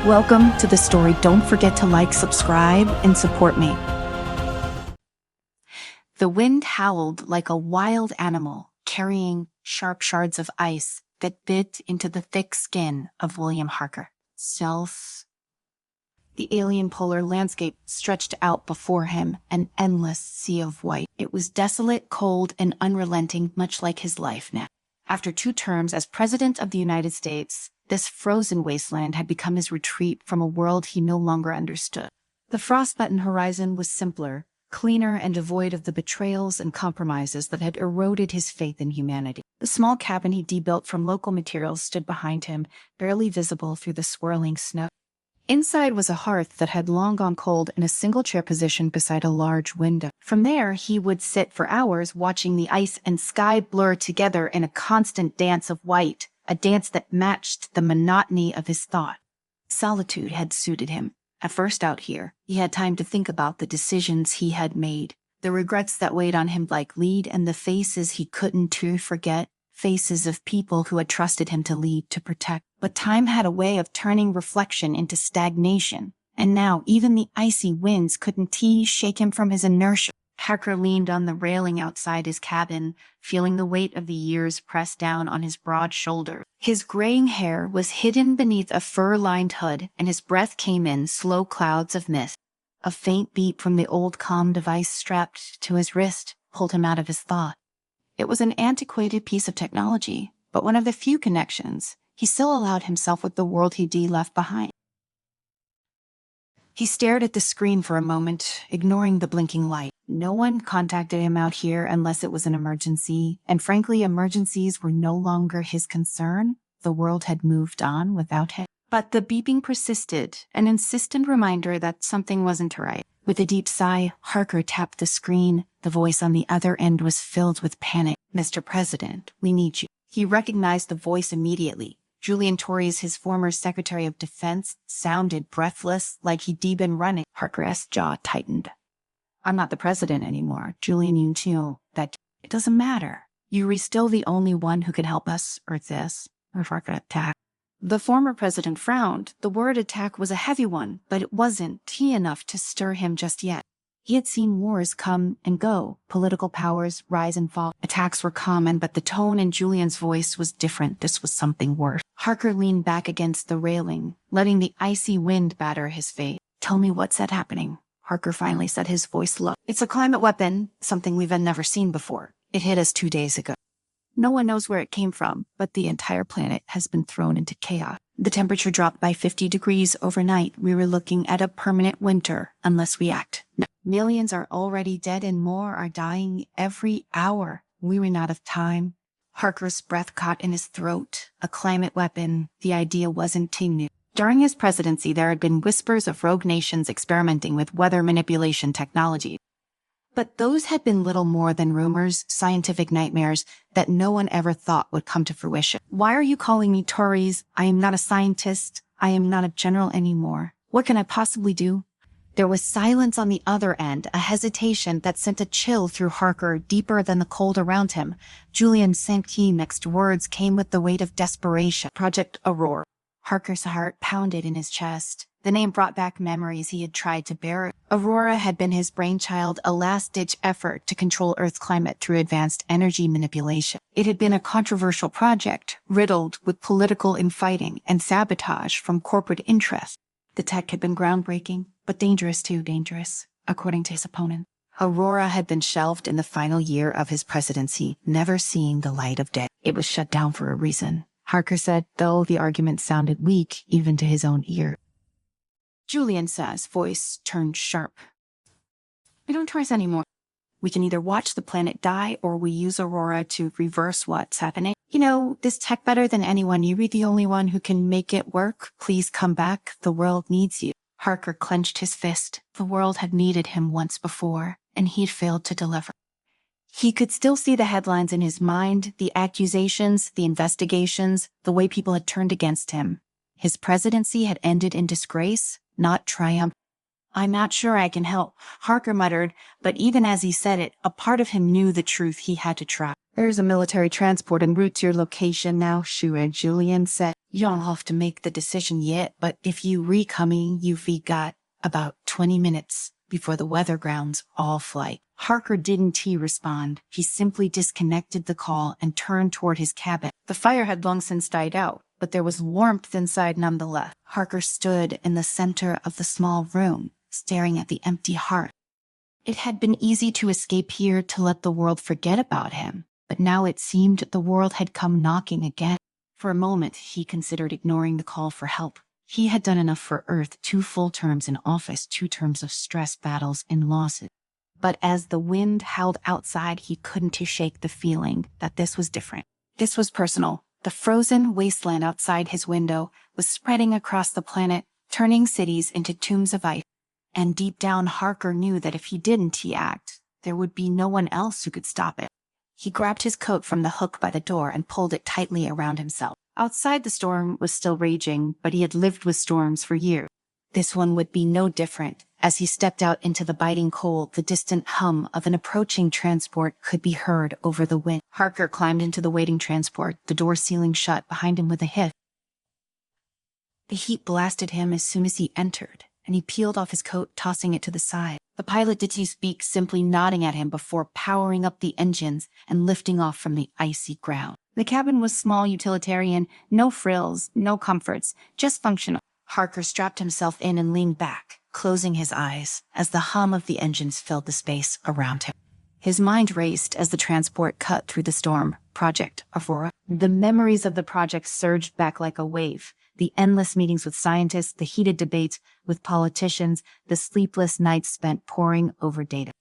Welcome to the story. Don't forget to like, subscribe, and support me. The wind howled like a wild animal, carrying sharp shards of ice that bit into the thick skin of William Harker. The alien polar landscape stretched out before him, an endless sea of white. It was desolate, cold, and unrelenting, much like his life now. After 2 terms as President of the United States, this frozen wasteland had become his retreat from a world he no longer understood. The frostbitten horizon was simpler, cleaner, and devoid of the betrayals and compromises that had eroded his faith in humanity. The small cabin he debuilt from local materials stood behind him, barely visible through the swirling snow. Inside was a hearth that had long gone cold in a single chair positioned beside a large window. From there, he would sit for hours watching the ice and sky blur together in a constant dance of white, a dance that matched the monotony of his thought. Solitude had suited him. At first out here, he had time to think about the decisions he had made, the regrets that weighed on him like lead, and the faces he couldn't forget, faces of people who had trusted him to lead, to protect. But time had a way of turning reflection into stagnation, and now even the icy winds couldn't shake him from his inertia. Harker leaned on the railing outside his cabin, feeling the weight of the years press down on his broad shoulder. His graying hair was hidden beneath a fur-lined hood, and his breath came in slow clouds of mist. A faint beep from the old comm device strapped to his wrist pulled him out of his thought. It was an antiquated piece of technology, but one of the few connections he still allowed himself with the world he'd left behind. He stared at the screen for a moment, ignoring the blinking light. No one contacted him out here unless it was an emergency, and frankly, emergencies were no longer his concern. The world had moved on without him. But the beeping persisted, an insistent reminder that something wasn't right. With a deep sigh, Harker tapped the screen. The voice on the other end was filled with panic. "Mr. President, we need you." He recognized the voice immediately. Julian Torres, his former Secretary of Defense, sounded breathless, like he'd been running. Harker's jaw tightened. "I'm not the president anymore, Julian. You know that it doesn't matter. You're still the only one who can help us, or this, or Harker attack." The former president frowned. The word attack was a heavy one, but it wasn't enough to stir him just yet. He had seen wars come and go, political powers rise and fall. Attacks were common, but the tone in Julian's voice was different. This was something worse. Harker leaned back against the railing, letting the icy wind batter his face. "Tell me what's happening." Harker finally said, his voice low. "It's a climate weapon, something we've never seen before. It hit us 2 days ago. No one knows where it came from, but the entire planet has been thrown into chaos. The temperature dropped by 50 degrees overnight. We were looking at a permanent winter unless we act. No. Millions are already dead and more are dying every hour. We ran out of time." Harker's breath caught in his throat. A climate weapon. The idea wasn't new. During his presidency, there had been whispers of rogue nations experimenting with weather manipulation technology. But those had been little more than rumors, scientific nightmares that no one ever thought would come to fruition. "Why are you calling me Torres? I am not a scientist. I am not a general anymore. What can I possibly do?" There was silence on the other end, a hesitation that sent a chill through Harker, deeper than the cold around him. Julian Sankey's next words came with the weight of desperation. "Project Aurora." Harker's heart pounded in his chest. The name brought back memories he had tried to bury. Aurora had been his brainchild, a last-ditch effort to control Earth's climate through advanced energy manipulation. It had been a controversial project, riddled with political infighting and sabotage from corporate interests. The tech had been groundbreaking, but too dangerous, according to his opponent. Aurora had been shelved in the final year of his presidency, never seeing the light of day. It was shut down for a reason, Harker said, though the argument sounded weak even to his own ear. Julian's voice turned sharp. "We don't try this anymore. We can either watch the planet die or we use Aurora to reverse what's happening. You know this tech better than anyone. You're the only one who can make it work. Please come back. The world needs you." Harker clenched his fist. The world had needed him once before, and he'd failed to deliver. He could still see the headlines in his mind, the accusations, the investigations, the way people had turned against him. His presidency had ended in disgrace, not triumph. "I'm not sure I can help," Harker muttered, but even as he said it, a part of him knew the truth he had to try. "There's a military transport en route to your location now, Julian said. You don't have to make the decision yet, but if you re-coming, you've got about 20 minutes before the weather grounds all flight. Harker didn't respond. He simply disconnected the call and turned toward his cabin. The fire had long since died out, but there was warmth inside nonetheless. Harker stood in the center of the small room, staring at the empty hearth. It had been easy to escape here to let the world forget about him, but now it seemed the world had come knocking again. For a moment, he considered ignoring the call for help. He had done enough for Earth, 2 full terms in office, 2 terms of stress, battles, and losses. But as the wind howled outside, he couldn't shake the feeling that this was different. This was personal. The frozen wasteland outside his window was spreading across the planet, turning cities into tombs of ice. And deep down, Harker knew that if he didn't act, there would be no one else who could stop it. He grabbed his coat from the hook by the door and pulled it tightly around himself. Outside, the storm was still raging, but he had lived with storms for years. This one would be no different. As he stepped out into the biting cold, the distant hum of an approaching transport could be heard over the wind. Harker climbed into the waiting transport, the door sealing shut behind him with a hiss. The heat blasted him as soon as he entered, and he peeled off his coat, tossing it to the side. The pilot didn't speak, simply nodding at him before powering up the engines and lifting off from the icy ground. The cabin was small, utilitarian, no frills, no comforts, just functional. Harker strapped himself in and leaned back, closing his eyes as the hum of the engines filled the space around him. His mind raced as the transport cut through the storm. Project Aurora. The memories of the project surged back like a wave. The endless meetings with scientists, the heated debates with politicians, the sleepless nights spent poring over data.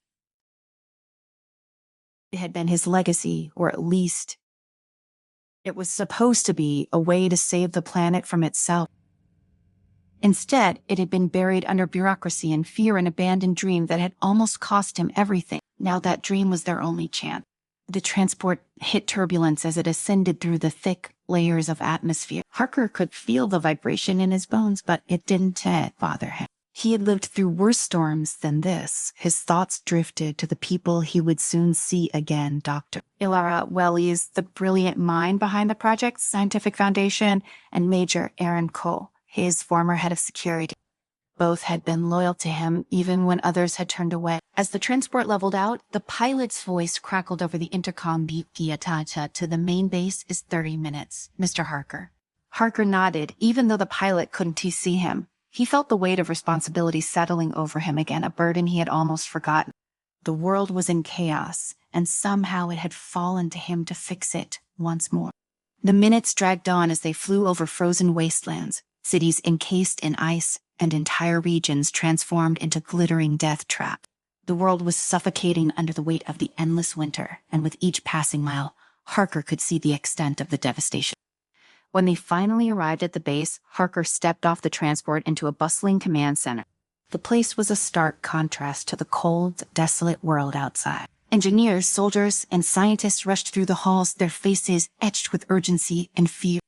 It had been his legacy, or at least it was supposed to be a way to save the planet from itself. Instead, it had been buried under bureaucracy and fear, an abandoned dream that had almost cost him everything. Now that dream was their only chance. The transport hit turbulence as it ascended through the thick layers of atmosphere. Harker could feel the vibration in his bones, but it didn't bother him. He had lived through worse storms than this. His thoughts drifted to the people he would soon see again. Dr. Ilara Wellies, the brilliant mind behind the project's scientific foundation, and Major Aaron Cole, his former head of security. Both had been loyal to him, even when others had turned away. As the transport leveled out, the pilot's voice crackled over the intercom. Piatata to the main base is 30 minutes, Mr. Harker. Harker nodded, even though the pilot couldn't see him. He felt the weight of responsibility settling over him again, a burden he had almost forgotten. The world was in chaos, and somehow it had fallen to him to fix it once more. The minutes dragged on as they flew over frozen wastelands, cities encased in ice, and entire regions transformed into glittering death traps. The world was suffocating under the weight of the endless winter, and with each passing mile, Harker could see the extent of the devastation. When they finally arrived at the base, Harker stepped off the transport into a bustling command center. The place was a stark contrast to the cold, desolate world outside. Engineers, soldiers, and scientists rushed through the halls, their faces etched with urgency and fear.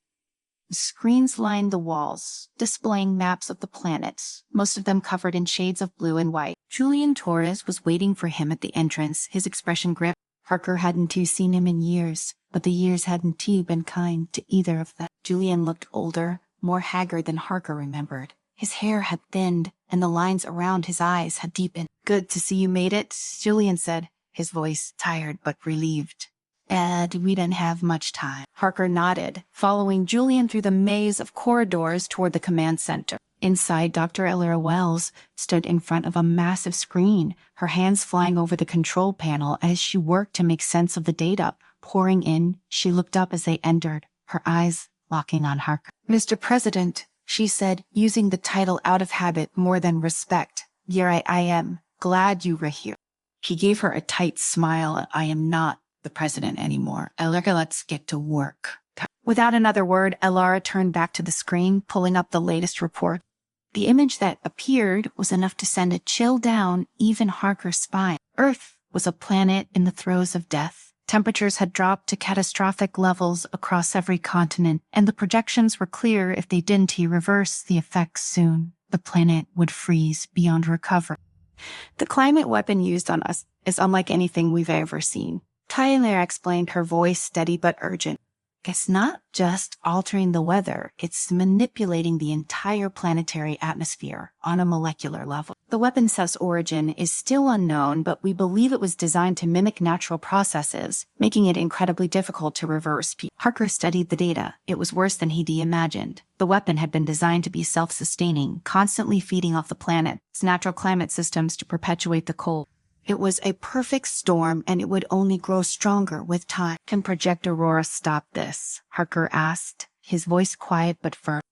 Screens lined the walls, displaying maps of the planets, most of them covered in shades of blue and white. Julian Torres was waiting for him at the entrance, his expression grim. Harker hadn't seen him in years, but the years hadn't been kind to either of them. Julian looked older, more haggard than Harker remembered. His hair had thinned, and the lines around his eyes had deepened. "Good to see you made it," Julian said, his voice tired but relieved. "And we didn't have much time." Harker nodded, following Julian through the maze of corridors toward the command center. Inside, Dr. Elora Wells stood in front of a massive screen, her hands flying over the control panel as she worked to make sense of the data pouring in. She looked up as they entered, her eyes locking on Harker. "Mr. President," she said, using the title out of habit more than respect. "Here I am. Glad you were here." He gave her a tight smile. "I am not the president anymore. Elora, let's get to work." Without another word, Elora turned back to the screen, pulling up the latest report. The image that appeared was enough to send a chill down even Harker's spine. Earth was a planet in the throes of death. Temperatures had dropped to catastrophic levels across every continent, and the projections were clear. If they didn't reverse the effects soon, the planet would freeze beyond recovery. "The climate weapon used on us is unlike anything we've ever seen," Tyler explained, her voice steady but urgent. It's not just altering the weather, it's manipulating the entire planetary atmosphere on a molecular level. The weapon's origin is still unknown, but we believe it was designed to mimic natural processes, making it incredibly difficult to reverse. Harker studied the data. It was worse than he'd imagined. The weapon had been designed to be self-sustaining, constantly feeding off the planet's natural climate systems to perpetuate the cold. It was a perfect storm, and it would only grow stronger with time. Can Project Aurora stop this? Harker asked, his voice quiet but firm.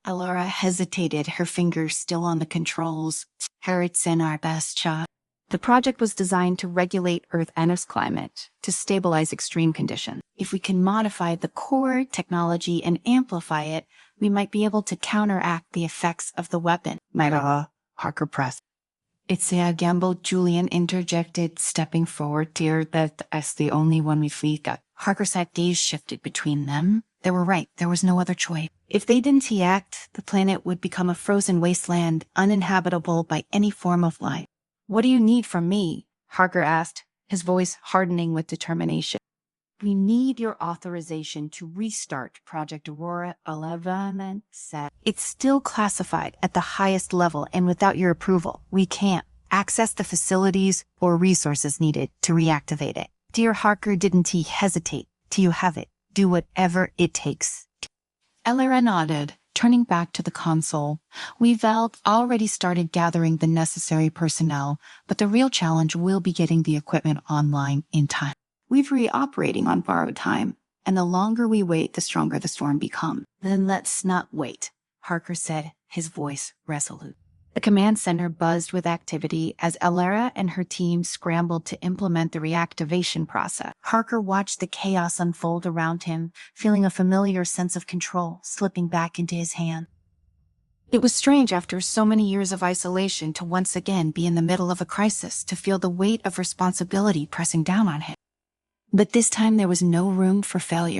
Aurora hesitated, her fingers still on the controls. It's in our best shot. The project was designed to regulate Earth and its climate, to stabilize extreme conditions. If we can modify the core technology and amplify it, we might be able to counteract the effects of the weapon. Harker pressed. It's a gamble, Julian interjected, stepping forward. Dear, that's the only one we've got. Harker said days shifted between them. They were right. There was no other choice. If they didn't act, the planet would become a frozen wasteland, uninhabitable by any form of life. What do you need from me? Harker asked, his voice hardening with determination. We need your authorization to restart Project Aurora 11 said. It's still classified at the highest level, and without your approval, we can't access the facilities or resources needed to reactivate it. Dear Harker, didn't he hesitate? Till you have it. Do whatever it takes. Elera nodded, turning back to the console. We've already started gathering the necessary personnel, but the real challenge will be getting the equipment online in time. We've reoperating on borrowed time, and the longer we wait, the stronger the storm becomes. Then let's not wait, Harker said, his voice resolute. The command center buzzed with activity as Elera and her team scrambled to implement the reactivation process. Harker watched the chaos unfold around him, feeling a familiar sense of control slipping back into his hand. It was strange after so many years of isolation to once again be in the middle of a crisis, to feel the weight of responsibility pressing down on him. But this time there was no room for failure.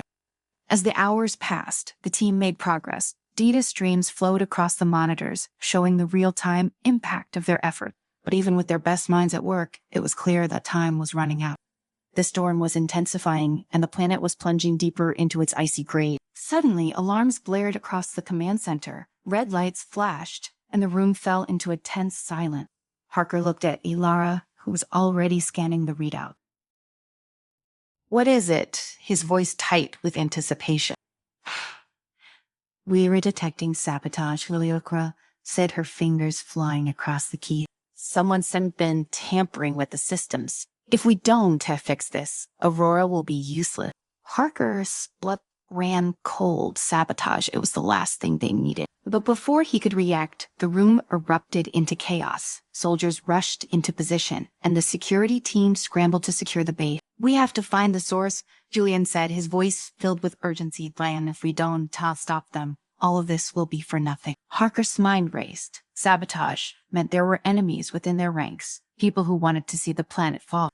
As the hours passed, the team made progress. Data streams flowed across the monitors, showing the real-time impact of their effort. But even with their best minds at work, it was clear that time was running out. The storm was intensifying, and the planet was plunging deeper into its icy grave. Suddenly, alarms blared across the command center. Red lights flashed, and the room fell into a tense silence. Harker looked at Ilara, who was already scanning the readout. What is it? His voice tight with anticipation. We were detecting sabotage, Liliokra said, her fingers flying across the key. Someone's been tampering with the systems. If we don't fix this, Aurora will be useless. Harker's blood ran cold. Sabotage, it was the last thing they needed. But before he could react, the room erupted into chaos. Soldiers rushed into position, and the security team scrambled to secure the base. We have to find the source, Julian said, his voice filled with urgency. And if we don't stop them, all of this will be for nothing. Harker's mind raced. Sabotage meant there were enemies within their ranks, people who wanted to see the planet fall.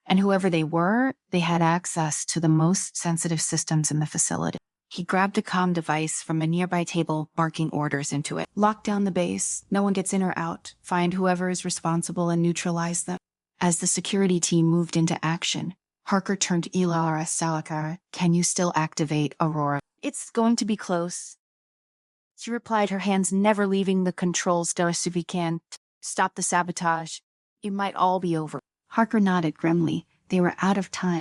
And whoever they were, they had access to the most sensitive systems in the facility. He grabbed a comm device from a nearby table, barking orders into it. Lock down the base. No one gets in or out. Find whoever is responsible and neutralize them. As the security team moved into action, Harker turned to Ilara Salakar. Can you still activate Aurora? It's going to be close. She replied, her hands never leaving the controls. If we can stop the sabotage, it might all be over. Harker nodded grimly. They were out of time.